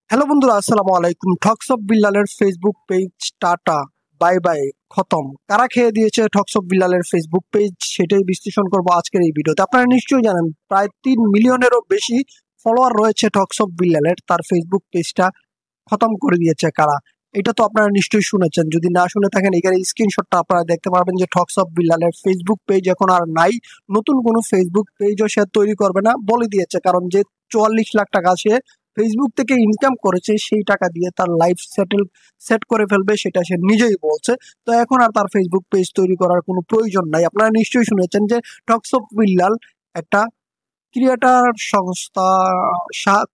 Hello বন্ধুরা, আসসালামু আলাইকুম। ঠকস অফ বিল্লালের Facebook page tata bye bye খতম। কারা খেয়ে দিয়েছে ঠকস অফ বিল্লালের ফেসবুক পেজ, সেটাই বিশ্লেষণ করবো আজকের এই ভিডিওতে। আপনারা নিশ্চয়ই জানেন প্রায় 3 মিলিয়নেরও বেশি ফলোয়ার রয়েছে ঠকস অফ বিল্লালের। তার ফেসবুক পেজটা খতম করে দিয়েছে কারা, এটা তো আপনারা নিশ্চয়ই শুনেছেন। যদি না শুনে থাকেন, এখানে স্ক্রিনশটটা আপনারা দেখতে পারবেন যে ঠকস অফ বিল্লালের ফেসবুক পেজ এখন আর নাই। নতুন কোনো ফেসবুক পেজও সে তৈরি করবে না বলে দিয়েছে, কারণ যে 44 লাখ টাকা সে ফেসবুক থেকে ইনকাম করেছে, সেই টাকা দিয়ে তার লাইফ সেট করে ফেলবে, সেটা সে নিজেই বলছে। তো এখন আর তার ফেসবুক পেজ তৈরি করার কোনো প্রয়োজন নাই। আপনারা নিশ্চয়ই শুনেছেন যে ঠকস অফ বিল্লাল একটা ক্রিয়েটার সংস্থা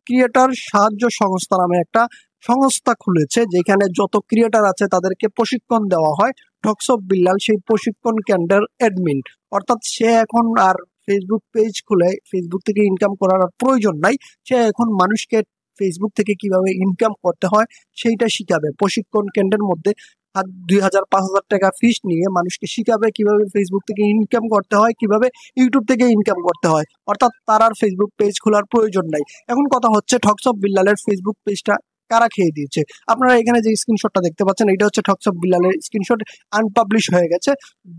ক্রিয়েটার সাহায্য সংস্থা নামে একটা সংস্থা খুলেছে, যেখানে যত ক্রিয়েটার আছে তাদেরকে প্রশিক্ষণ দেওয়া হয়। ঠকস অফ বিল্লাল সেই প্রশিক্ষণ কেন্দ্রের অ্যাডমিন, অর্থাৎ সে এখন আর ফেসবুক পেজ খুলে ফেসবুক থেকে ইনকাম করার আর প্রয়োজন নাই। সে এখন মানুষকে ফেসবুক থেকে কিভাবে ইনকাম করতে হয় সেইটা শিখাবে। প্রশিক্ষণ কেন্দ্রের মধ্যে 2,000 5,000 টাকা ফিস নিয়ে মানুষকে শিখাবে কিভাবে ফেসবুক থেকে ইনকাম করতে হয়, কিভাবে ইউটিউব থেকে ইনকাম করতে হয়। অর্থাৎ তার আর ফেসবুক পেজ খোলার প্রয়োজন নাই। এখন কথা হচ্ছে ঠকস অফ বিল্লালের ফেসবুক পেজটা কারা খেয়ে দিয়েছে। আপনারা এখানে যে স্ক্রিনশটটা দেখতে পাচ্ছেন, এটা হচ্ছে ঠকস অফ বিল্লালের স্ক্রিনশট। আনপাবলিশ হয়ে গেছে।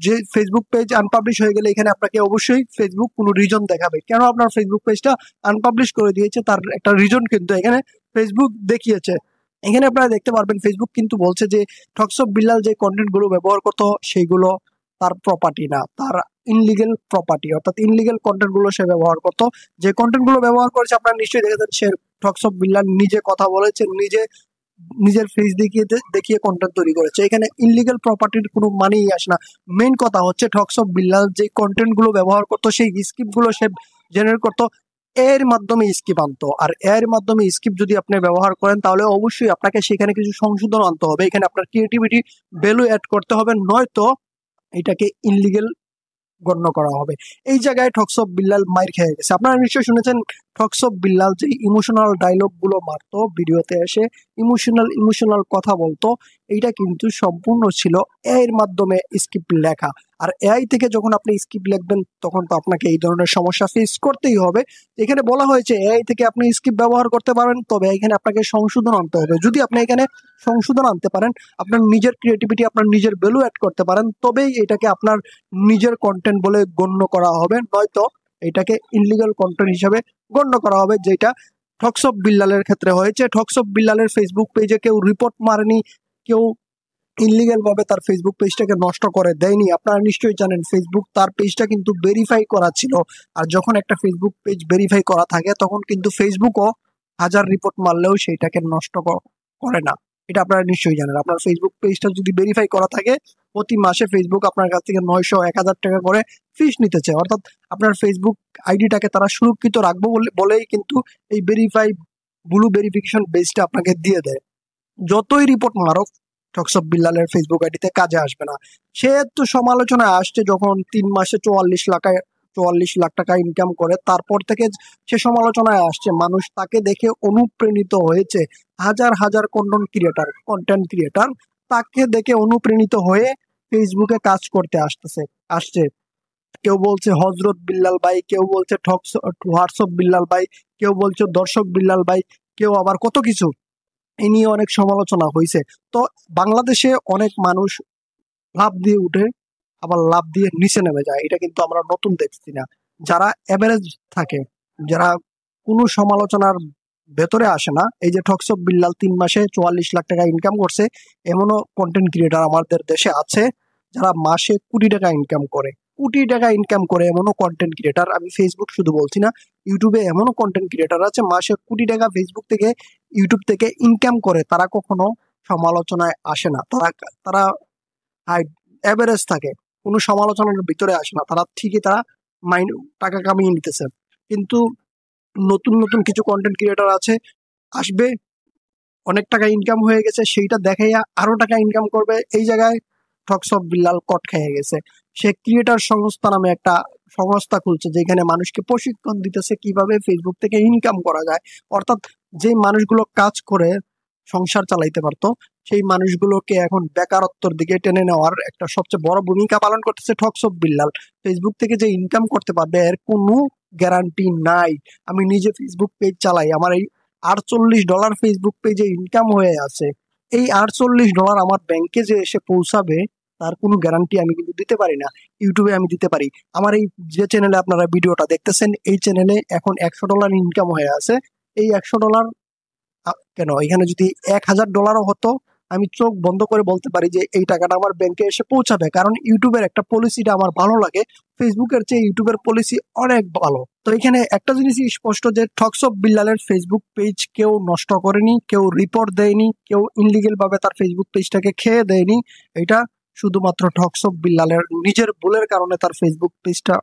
যে ফেসবুক পেজ আনপাবলিশ হয়ে গেলে এখানে আপনাকে অবশ্যই ফেসবুক কোনো রিজন দেখাবে কেন আপনার ফেসবুক পেজটা আনপাবলিশ করে দিয়েছে, তার একটা রিজন কিন্তু এখানে ফেসবুক দেখিয়েছে। এখানে আপনারা দেখতে পারবেন ফেসবুক কিন্তু বলছে যে ঠকস অফ বিল্লাল যে কন্টেন্ট গুলো ব্যবহার করতো সেইগুলো তার প্রপার্টি না, তার ইনলিগেল প্রপার্টি, অর্থাৎ ইনলিগেল কন্টেন্ট গুলো সে ব্যবহার করতো। যে কন্টেন্ট গুলো ব্যবহার করেছে আপনারা নিশ্চয়ই দেখেছেন, সে ঠকস অফ বিল্লাল নিজে কথা বলেছে, নিজের ফেস দেখিয়ে কন্টেন্ট তৈরি করেছে। এখানে ইনলিগাল প্রপার্টির কোনো মানেই আসে না। মেইন কথা হচ্ছে ঠকস অফ বিল্লাল যে কন্টেন্ট গুলো ব্যবহার করতো, সেই স্ক্রিপ্ট গুলো সে জেনারেট করতো, এর মাধ্যমে স্কিপ আনতো। আর এর মাধ্যমে স্কিপ যদি আপনি ব্যবহার করেন, তাহলে অবশ্যই আপনাকে সেখানে কিছু সংশোধন আনতে হবে। এখানে আপনার ক্রিয়েটিভিটি ভ্যালু অ্যাড করতে হবে, নয়তো এটাকে ইনলিগেল গণ্য করা হবে। এই জায়গায় ঠকস অফ বিল্লাল মাইর খেয়ে গেছে। আপনারা নিশ্চয়ই শুনেছেন ঠকস অফ বিল্লাল যে ইমোশনাল ডায়লগ গুলো মারতো, ভিডিওতে এসে ইমোশনাল কথা বলতো, এইটা কিন্তু সম্পূর্ণ ছিল এর মাধ্যমে স্ক্রিপ্ট লেখা। আর এআই থেকে যখন আপনি স্ক্রিপ্ট লিখবেন, তখন তো আপনাকে এই ধরনের সমস্যা ফেস করতেই হবে। এখানে বলা হয়েছে এআই থেকে আপনি স্ক্রিপ্ট ব্যবহার করতে পারেন, তবে এখানে আপনাকে সংশোধন আনতে হবে। যদি আপনি এখানে সংশোধন আনতে পারেন, আপনার নিজের ক্রিয়েটিভিটি, আপনার নিজের ভ্যালু অ্যাড করতে পারেন, তবেই এটাকে আপনার নিজের কন্টেন্ট বলে গণ্য করা হবে, নয়তো এটাকে ইনলিগাল কন্টেন্ট হিসাবে গণ্য করা হবে, যেটা ঠকস অফ বিল্লালের ক্ষেত্রে হয়েছে। ঠকস অফ বিল্লালের ফেসবুক পেজে কেউ রিপোর্ট মারেনি, কেউ ইনলিগাল ভাবে তার ফেসবুক পেজটাকে নষ্ট করে দেয়নি। আপনারা নিশ্চয়ই জানেন ফেসবুক তার পেজটা কিন্তু ভেরিফাই করা ছিল। আর যখন একটা ফেসবুক পেজ ভেরিফাই করা থাকে, তখন কিন্তু ফেসবুকও হাজার রিপোর্ট মারলেও সেইটাকে নষ্ট করে না। এটা আপনারা নিশ্চয়ই জানেন। আপনার ফেসবুক পেজটা যদি ভেরিফাই করা থাকে, প্রতি মাসে ফেসবুক আপনার কাছ থেকে 900 1,000 টাকা করে ফিস নিতেছে। অর্থাৎ আপনার ফেসবুক আইডিটাকে তারা সুরক্ষিত রাখবো বলেই কিন্তু এই ব্লু ভেরিফিকেশন বেসটা আপনাকে দিয়ে দেয়। যতই রিপোর্ট মারক, ঠকস অফ বিল্লালের ফেসবুক আইডিতে কাজে আসবে না। সে তো সমালোচনায় আসছে যখন 3 মাসে 44 লাখ টাকা ইনকাম করে, তারপর থেকে সে সমালোচনায় আসছে। মানুষ তাকে দেখে অনুপ্রাণিত হয়েছে। হাজার হাজার কন্টেন্ট ক্রিয়েটার তাকে দেখে অনুপ্রাণিত হয়ে ফেসবুকে কাজ করতে আসছে। কেউ বলছে হজরত বিল্লাল ভাই, কেউ বলছে হোয়াটসঅ্যাপ বিল্লাল ভাই, কেউ বলছে দর্শক বিল্লাল ভাই, কেউ আবার কত কিছু। এই নিয়ে অনেক সমালোচনা হয়েছে। তো বাংলাদেশে অনেক মানুষ লাফ দিয়ে উঠে, আবার লাফ দিয়ে নিচে নেমে যায়। এটা কিন্তু আমরা নতুন দেখছি না। যারা এভারেজ থাকে, যারা কোনো সমালোচনার ভেতরে আসে না, এই যে ঠকস অফ বিল্লাল 3 মাসে 44 লাখ টাকা ইনকাম করছে, এমনও কন্টেন্ট ক্রিয়েটার আমাদের দেশে আছে যারা মাসে কোটি টাকা ইনকাম করে এমনও কন্টেন্ট ক্রিয়েটার, আমি ফেসবুক শুধু বলছি না, ইউটিউবে এমনও কন্টেন্ট ক্রিয়েটার আছে মাসে কোটি টাকা ফেসবুক থেকে ইউটিউব থেকে ইনকাম করে। তারা কখনো সমালোচনায় আসে না। তারা হাই এভারেজ থাকে, কোনো সমালোচনার ভিতরে আসে না। তারা ঠিকই টাকা কামিয়ে নিতেছে। কিন্তু নতুন নতুন কিছু কন্টেন্ট ক্রিয়েটার আছে, আসবে, অনেক টাকা ইনকাম হয়ে গেছে, সেইটা দেখাইয়া আরো টাকা ইনকাম করবে। এই জায়গায় ঠকস অফ বিল্লাল কট খেয়ে গেছে। সে ক্রিয়েটার সংস্থা নামে একটা সংস্থা খুলছে, যেখানে মানুষকে প্রশিক্ষণ দিতেছে কিভাবে ফেসবুক থেকে ইনকাম করা যায়। অর্থাৎ যে মানুষগুলো কাজ করে সংসার চালাইতে পারতো, সেই মানুষগুলোকে এখন বেকারত্বের দিকে টেনে নেওয়ার একটা সবচেয়ে বড় ভূমিকা পালন করতেছে ঠকস অফ বিল্লাল। ফেসবুক থেকে যে ইনকাম করতে পারবে এর কোনো গ্যারান্টি নাই। আমি নিজে ফেসবুক পেজ চালাই, আমার এই $48 ফেসবুক পেজে ইনকাম হয়ে আছে। এই $48 আমার ব্যাংকে যে এসে পৌঁছাবে তার কোনো গ্যারান্টি আমি কিন্তু দিতে পারি না। ইউটিউবে আমি দিতে পারি। আমার এই যে চ্যানেলে আপনারা ভিডিওটা দেখতেছেন এই চ্যানেলে এখন $100 ইনকাম হয়ে আছে। এই $100 কেন এখানে যদি $1000 হতো আমি চোখ বন্ধ করে বলতে পারি যে এই টাকাটা আমার ব্যাংকে এসে পৌঁছাবে, কারণ ইউটিউবের একটা পলিসিটা আমার ভালো লাগে। ফেসবুকের চেয়ে ইউটিউবের পলিসি অনেক ভালো। তো এখানে একটা জিনিসই স্পষ্ট যে ঠকস অফ বিল্লালের ফেসবুক পেজ কেউ নষ্ট করেনি, কেউ রিপোর্ট দেয়নি, কেউ ইনলিগেল ভাবে তার ফেসবুক পেজটাকে খেয়ে দেয়নি। এটা শুধুমাত্র ঠকস অফ বিল্লালের নিজের ভুলের কারণে তার ফেসবুক পেজটা